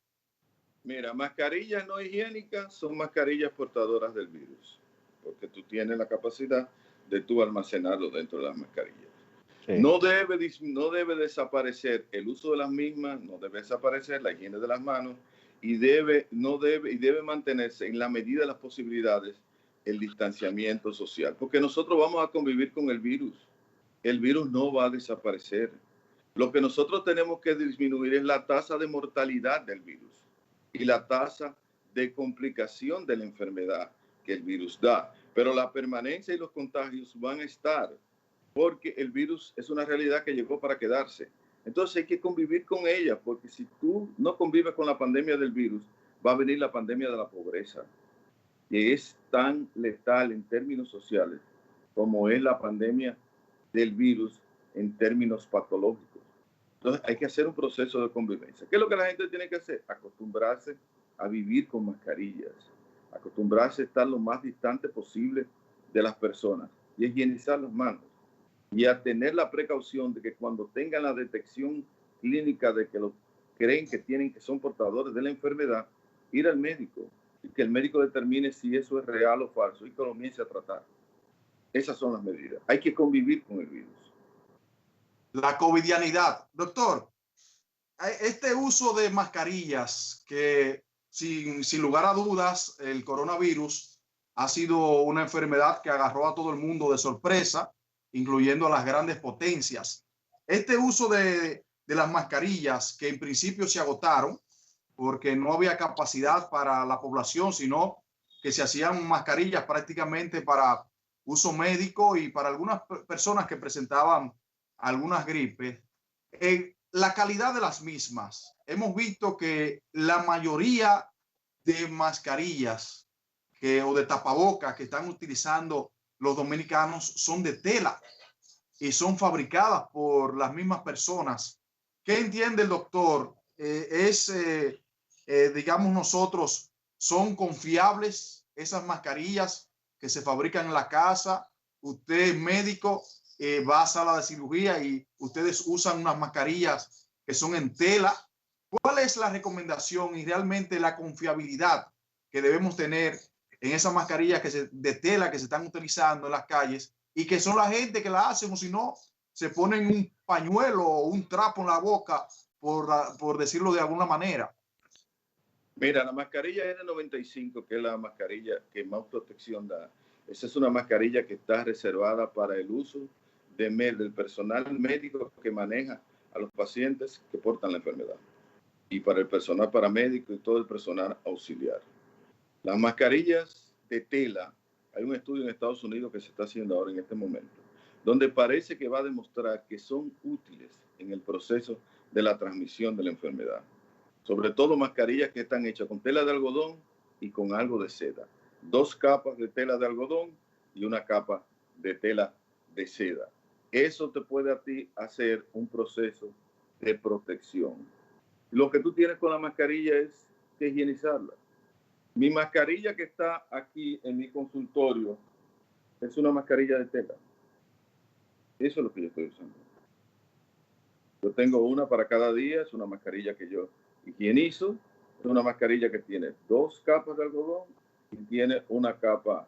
Mira, mascarillas no higiénicas son mascarillas portadoras del virus, porque tú tienes la capacidad de tú almacenarlo dentro de las mascarillas. Sí. No debe desaparecer el uso de las mismas, no debe desaparecer la higiene de las manos y debe mantenerse en la medida de las posibilidades el distanciamiento social, porque nosotros vamos a convivir con el virus. El virus no va a desaparecer. Lo que nosotros tenemos que disminuir es la tasa de mortalidad del virus y la tasa de complicación de la enfermedad que el virus da. Pero la permanencia y los contagios van a estar, porque el virus es una realidad que llegó para quedarse. Entonces hay que convivir con ella, porque si tú no convives con la pandemia del virus, va a venir la pandemia de la pobreza, que es tan letal en términos sociales como es la pandemia del virus en términos patológicos. Entonces hay que hacer un proceso de convivencia. ¿Qué es lo que la gente tiene que hacer? Acostumbrarse a vivir con mascarillas, acostumbrarse a estar lo más distante posible de las personas y higienizar las manos y a tener la precaución de que cuando tengan la detección clínica de que lo creen que son portadores de la enfermedad, ir al médico y que el médico determine si eso es real o falso y que comience a tratar. Esas son las medidas. Hay que convivir con el virus. La covidianidad. Doctor, este uso de mascarillas que sin lugar a dudas el coronavirus ha sido una enfermedad que agarró a todo el mundo de sorpresa, incluyendo a las grandes potencias. Este uso de las mascarillas que en principio se agotaron porque no había capacidad para la población, sino que se hacían mascarillas prácticamente para uso médico y para algunas personas que presentaban algunas gripes. La calidad de las mismas. Hemos visto que la mayoría de mascarillas o de tapabocas que están utilizando los dominicanos son de tela y son fabricadas por las mismas personas. ¿Qué entiende el doctor? Digamos nosotros, ¿son confiables esas mascarillas que se fabrican en la casa? Usted es médico, va a sala de cirugía y ustedes usan unas mascarillas que son en tela. ¿Cuál es la recomendación y realmente la confiabilidad que debemos tener en esas mascarillas de tela que se están utilizando en las calles y que son la gente que la hacen, o si no, se ponen un pañuelo o un trapo en la boca, por decirlo de alguna manera? Mira, la mascarilla N95, que es la mascarilla que más protección da, esa es una mascarilla que está reservada para el uso del personal médico que maneja a los pacientes que portan la enfermedad y para el personal paramédico y todo el personal auxiliar. Las mascarillas de tela, hay un estudio en Estados Unidos que se está haciendo ahora en este momento, donde parece que va a demostrar que son útiles en el proceso de la transmisión de la enfermedad. Sobre todo mascarillas que están hechas con tela de algodón y con algo de seda. 2 capas de tela de algodón y una capa de tela de seda. Eso te puede a ti hacer un proceso de protección. Lo que tú tienes con la mascarilla es que higienizarla. Mi mascarilla que está aquí en mi consultorio es una mascarilla de tela. Eso es lo que yo estoy usando. Yo tengo una para cada día, es una mascarilla que yo higienizo, es una mascarilla que tiene 2 capas de algodón y tiene una capa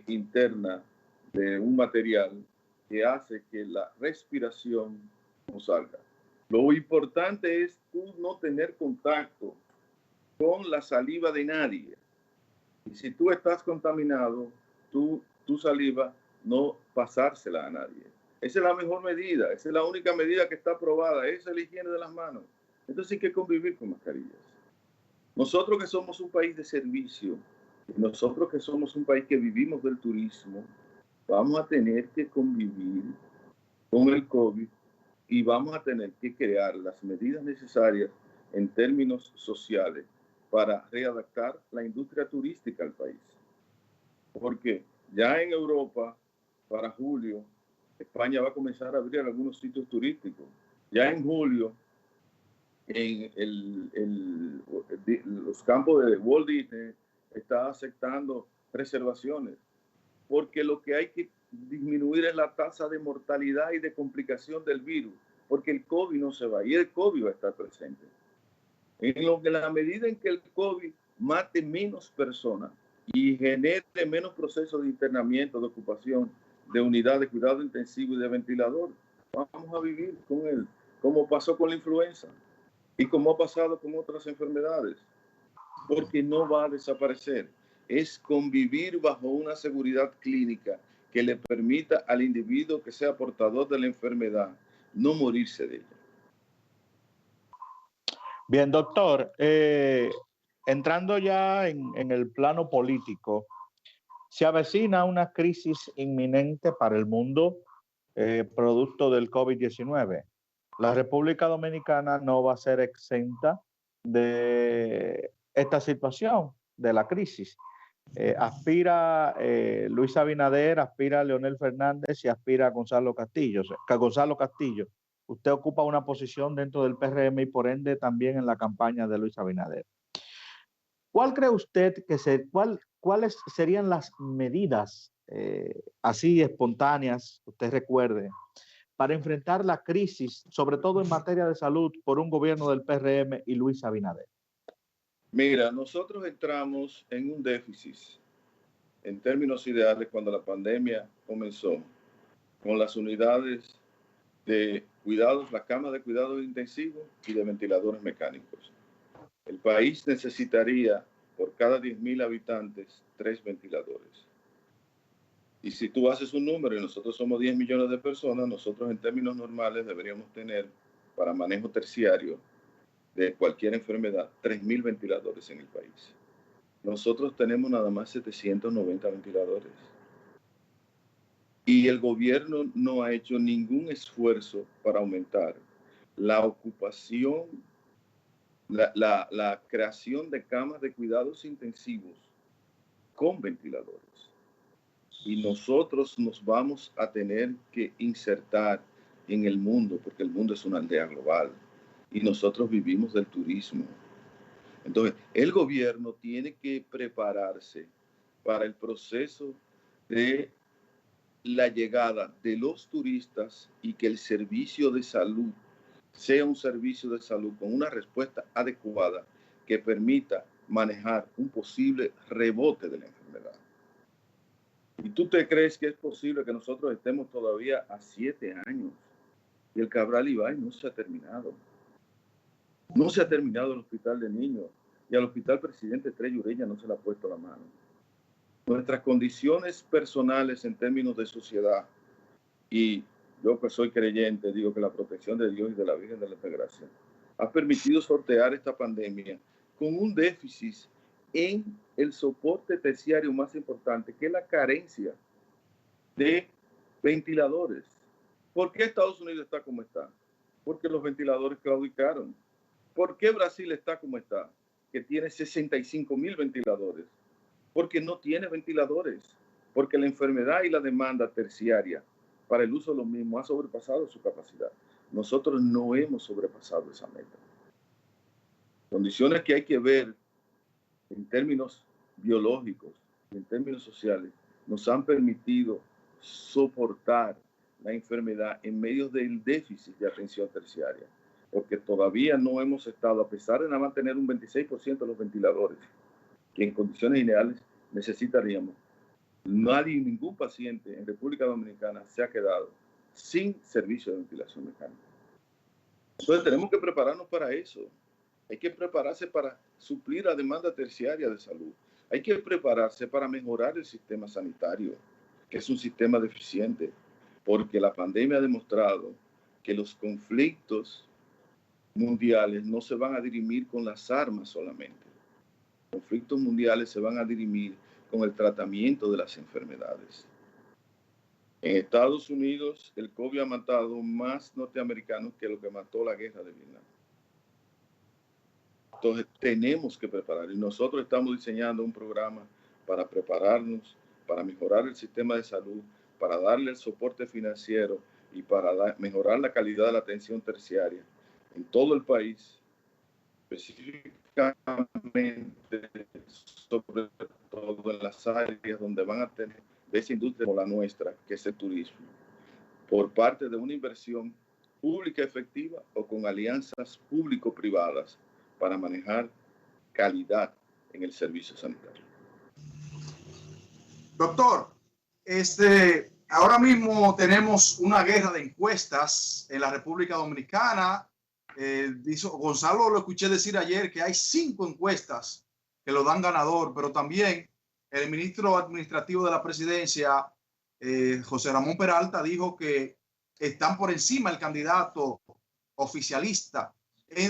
interna de un material que hace que la respiración no salga. Lo importante es tú no tener contacto con la saliva de nadie. Y si tú estás contaminado, tu saliva no pasársela a nadie. Esa es la mejor medida, esa es la única medida que está aprobada, esa es la higiene de las manos. Entonces hay que convivir con mascarillas. Nosotros que somos un país de servicio, nosotros que somos un país que vivimos del turismo, vamos a tener que convivir con el COVID y vamos a tener que crear las medidas necesarias en términos sociales para readaptar la industria turística al país. Porque ya en Europa, para julio, España va a comenzar a abrir algunos sitios turísticos. Ya en julio, en los campos de Walt Disney está aceptando reservaciones, porque lo que hay que disminuir es la tasa de mortalidad y de complicación del virus, porque el COVID no se va y el COVID va a estar presente. En la medida en que el COVID mate menos personas y genere menos procesos de internamiento, de ocupación, de unidad de cuidado intensivo y de ventilador, vamos a vivir con él, como pasó con la influenza y como ha pasado con otras enfermedades, porque no va a desaparecer. Es convivir bajo una seguridad clínica que le permita al individuo que sea portador de la enfermedad no morirse de ella. Bien, doctor, entrando ya en el plano político, se avecina una crisis inminente para el mundo producto del COVID-19. La República Dominicana no va a ser exenta de esta situación, de la crisis. Aspira Luis Abinader, aspira Leonel Fernández y aspira Gonzalo Castillo. Gonzalo Castillo, usted ocupa una posición dentro del PRM y por ende también en la campaña de Luis Abinader. ¿Cuál cree usted cuáles serían las medidas así espontáneas, usted recuerde, para enfrentar la crisis, sobre todo en materia de salud, por un gobierno del PRM y Luis Abinader? Mira, nosotros entramos en un déficit en términos ideales cuando la pandemia comenzó con las unidades de cuidados, las camas de cuidados intensivos y de ventiladores mecánicos. El país necesitaría por cada 10.000 habitantes 3 ventiladores. Y si tú haces un número y nosotros somos 10 millones de personas, nosotros en términos normales deberíamos tener para manejo terciario de cualquier enfermedad 3.000 ventiladores en el país. Nosotros tenemos nada más 790 ventiladores. Y el gobierno no ha hecho ningún esfuerzo para aumentar la ocupación, la creación de camas de cuidados intensivos con ventiladores. Y nosotros nos vamos a tener que insertar en el mundo, porque el mundo es una aldea global y nosotros vivimos del turismo. Entonces, el gobierno tiene que prepararse para el proceso de la llegada de los turistas y que el servicio de salud sea un servicio de salud con una respuesta adecuada que permita manejar un posible rebote de la enfermedad. ¿Y tú te crees que es posible que nosotros estemos todavía a 7 años y el Cabral Ibáñez no se ha terminado? No se ha terminado el hospital de niños y al hospital Presidente Estrella Ureña no se le ha puesto la mano. Nuestras condiciones personales en términos de sociedad, y yo que soy creyente digo que la protección de Dios y de la Virgen de la Integración ha permitido sortear esta pandemia con un déficit en el soporte terciario más importante, que es la carencia de ventiladores. ¿Por qué Estados Unidos está como está? Porque los ventiladores claudicaron. ¿Por qué Brasil está como está? Que tiene 65.000 ventiladores. Porque no tiene ventiladores. Porque la enfermedad y la demanda terciaria para el uso de los mismos ha sobrepasado su capacidad. Nosotros no hemos sobrepasado esa meta. Condiciones que hay que ver en términos biológicos, en términos sociales, nos han permitido soportar la enfermedad en medio del déficit de atención terciaria, porque todavía no hemos estado, a pesar de nada más tener un 26% de los ventiladores, que en condiciones ideales necesitaríamos. Nadie, ningún paciente en República Dominicana se ha quedado sin servicio de ventilación mecánica. Entonces tenemos que prepararnos para eso. Hay que prepararse para suplir la demanda terciaria de salud. Hay que prepararse para mejorar el sistema sanitario, que es un sistema deficiente, porque la pandemia ha demostrado que los conflictos mundiales no se van a dirimir con las armas solamente. Los conflictos mundiales se van a dirimir con el tratamiento de las enfermedades. En Estados Unidos, el COVID ha matado más norteamericanos que lo que mató la guerra de Vietnam. Entonces, tenemos que preparar. Y nosotros estamos diseñando un programa para prepararnos, para mejorar el sistema de salud, para darle el soporte financiero y para mejorar la calidad de la atención terciaria en todo el país, específicamente sobre todo en las áreas donde van a tener de esa industria como la nuestra, que es el turismo, por parte de una inversión pública efectiva o con alianzas público-privadas para manejar calidad en el servicio sanitario. Doctor, ahora mismo tenemos una guerra de encuestas en la República Dominicana. Gonzalo lo escuché decir ayer que hay 5 encuestas que lo dan ganador, pero también el ministro administrativo de la presidencia, José Ramón Peralta, dijo que están por encima el candidato oficialista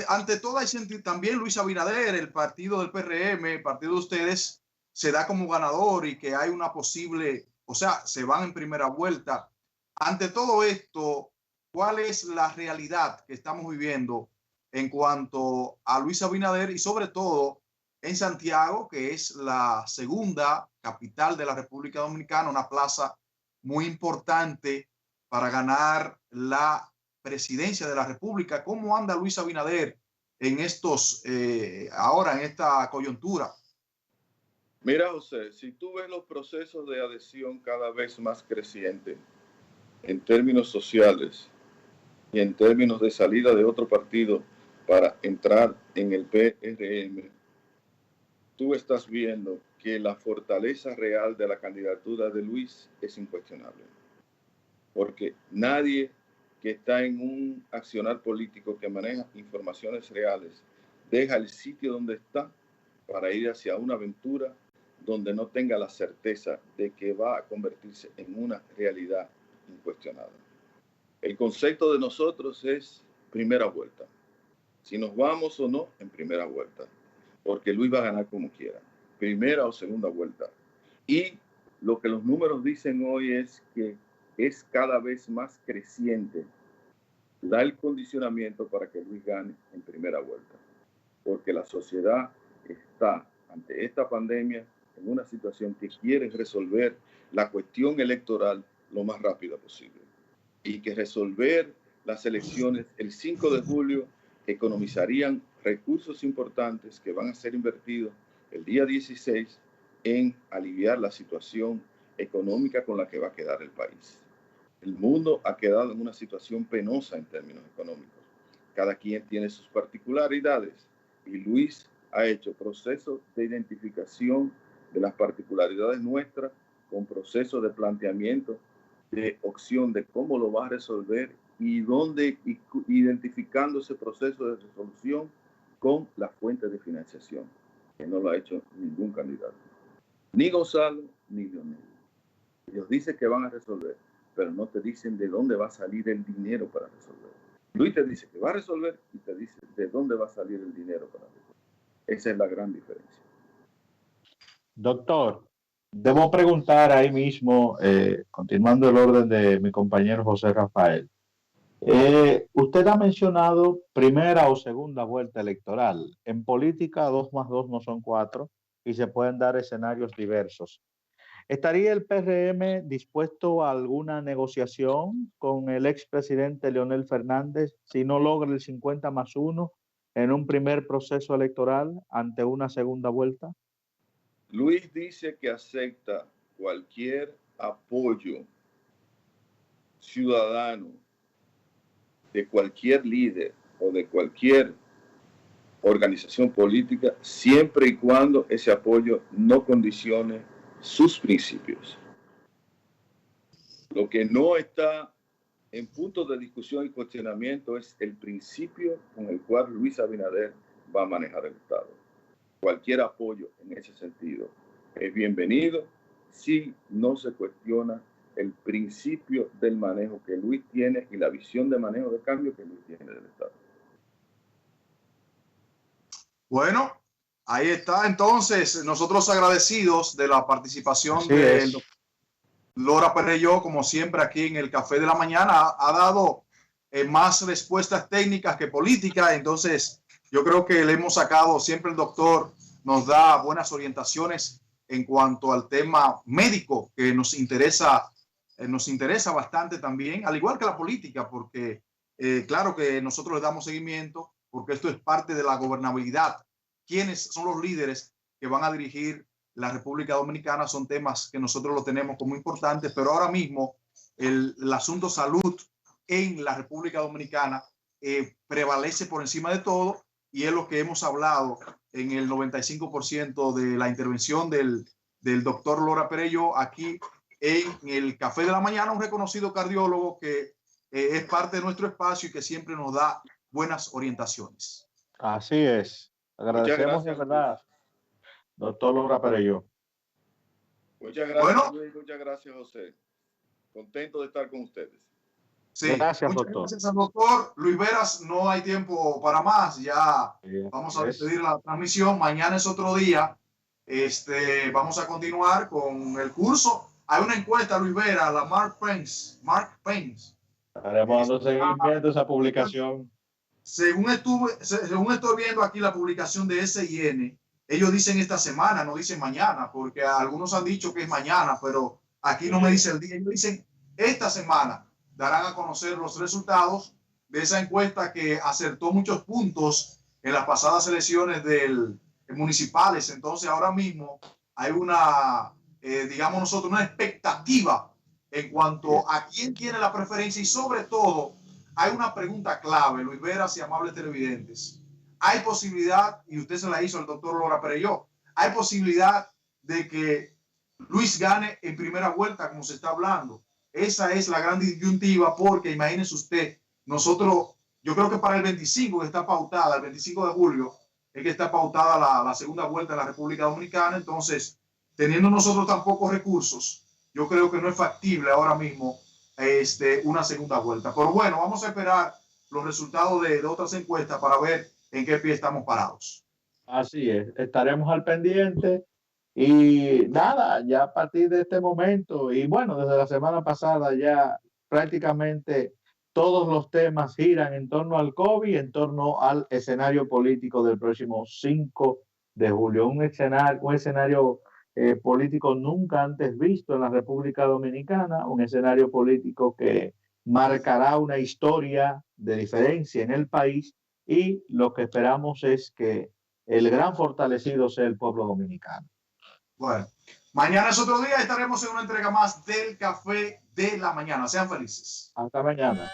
ante todo, también Luis Abinader, el partido del PRM, el partido de ustedes, se da como ganador y que hay una posible, o sea, se van en primera vuelta. Ante todo esto, ¿cuál es la realidad que estamos viviendo en cuanto a Luis Abinader y sobre todo en Santiago, que es la segunda capital de la República Dominicana, una plaza muy importante para ganar la presidencia de la República? ¿Cómo anda Luis Abinader en ahora en esta coyuntura? Mira, José, si tú ves los procesos de adhesión cada vez más crecientes en términos sociales y en términos de salida de otro partido para entrar en el PRM, tú estás viendo que la fortaleza real de la candidatura de Luis es incuestionable. Porque nadie que está en un accionar político que maneja informaciones reales deja el sitio donde está para ir hacia una aventura donde no tenga la certeza de que va a convertirse en una realidad incuestionada. El concepto de nosotros es primera vuelta. Si nos vamos o no, en primera vuelta. Porque Luis va a ganar como quiera. Primera o segunda vuelta. Y lo que los números dicen hoy es que es cada vez más creciente. Da el condicionamiento para que Luis gane en primera vuelta. Porque la sociedad está ante esta pandemia en una situación que quiere resolver la cuestión electoral lo más rápido posible. Y que resolver las elecciones el 5 de julio economizarían recursos importantes que van a ser invertidos el día 16 en aliviar la situación económica con la que va a quedar el país. El mundo ha quedado en una situación penosa en términos económicos. Cada quien tiene sus particularidades y Luis ha hecho procesos de identificación de las particularidades nuestras con procesos de planteamiento de opción de cómo lo va a resolver y dónde, identificando ese proceso de resolución con la fuente de financiación, que no lo ha hecho ningún candidato. Ni Gonzalo, ni Leonel. Ellos dicen que van a resolver, pero no te dicen de dónde va a salir el dinero para resolver. Luis te dice que va a resolver y te dice de dónde va a salir el dinero para resolver. Esa es la gran diferencia. Doctor, debo preguntar ahí mismo, continuando el orden de mi compañero José Rafael. Usted ha mencionado primera o segunda vuelta electoral. En política, 2 más 2 no son 4 y se pueden dar escenarios diversos. ¿Estaría el PRM dispuesto a alguna negociación con el expresidente Leonel Fernández si no logra el 50 más 1 en un primer proceso electoral ante una segunda vuelta? Luis dice que acepta cualquier apoyo ciudadano de cualquier líder o de cualquier organización política, siempre y cuando ese apoyo no condicione sus principios. Lo que no está en punto de discusión y cuestionamiento es el principio con el cual Luis Abinader va a manejar el Estado. Cualquier apoyo en ese sentido es bienvenido si no se cuestiona el principio del manejo que Luis tiene y la visión de manejo de cambio que Luis tiene del Estado. Bueno, ahí está. Entonces, nosotros agradecidos de la participación de Lora Perelló, como siempre aquí en el Café de la Mañana, ha dado más respuestas técnicas que políticas. Entonces, yo creo que le hemos sacado, siempre el doctor nos da buenas orientaciones en cuanto al tema médico, que nos interesa bastante también, al igual que la política, porque claro que nosotros le damos seguimiento, porque esto es parte de la gobernabilidad. ¿Quiénes son los líderes que van a dirigir la República Dominicana? Son temas que nosotros lo tenemos como importantes, pero ahora mismo el asunto salud en la República Dominicana prevalece por encima de todo, y es lo que hemos hablado en el 95% de la intervención del doctor Lora Perelló aquí en el Café de la Mañana, un reconocido cardiólogo que es parte de nuestro espacio y que siempre nos da buenas orientaciones. Así es. Agradecemos de verdad, doctor Lora Perelló. Muchas gracias, Luis. Muchas gracias, José. Contento de estar con ustedes. Sí, Gracias, muchas doctor. gracias al doctor Luis Veras. No hay tiempo para más. Ya vamos a despedir la transmisión. Mañana es otro día. Vamos a continuar con el curso. Hay una encuesta, Luis Veras, la Mark Pence. Estaremos dando seguimiento a esa publicación. Según estoy viendo aquí la publicación de SIN, ellos dicen esta semana, no dicen mañana, porque algunos han dicho que es mañana, pero aquí no me dice el día. Ellos dicen esta semana darán a conocer los resultados de esa encuesta que acertó muchos puntos en las pasadas elecciones municipales. Entonces ahora mismo hay una, digamos nosotros, una expectativa en cuanto a quién tiene la preferencia y sobre todo hay una pregunta clave, Luis Veras y amables televidentes. Hay posibilidad, y usted se la hizo al doctor Lora Perelló, hay posibilidad de que Luis gane en primera vuelta, como se está hablando. Esa es la gran disyuntiva, porque imagínense usted, nosotros, yo creo que para el 25 que está pautada, el 25 de julio, es que está pautada la segunda vuelta en la República Dominicana. Entonces, teniendo nosotros tan pocos recursos, yo creo que no es factible ahora mismo una segunda vuelta. Pero bueno, vamos a esperar los resultados de otras encuestas para ver en qué pie estamos parados. Así es, estaremos al pendiente y nada, ya a partir de este momento y bueno, desde la semana pasada ya prácticamente todos los temas giran en torno al COVID, en torno al escenario político del próximo 5 de julio, un escenario político nunca antes visto en la República Dominicana, un escenario político que marcará una historia de diferencia en el país y lo que esperamos es que el gran fortalecido sea el pueblo dominicano. Bueno, mañana es otro día, estaremos en una entrega más del Café de la Mañana. Sean felices. Hasta mañana.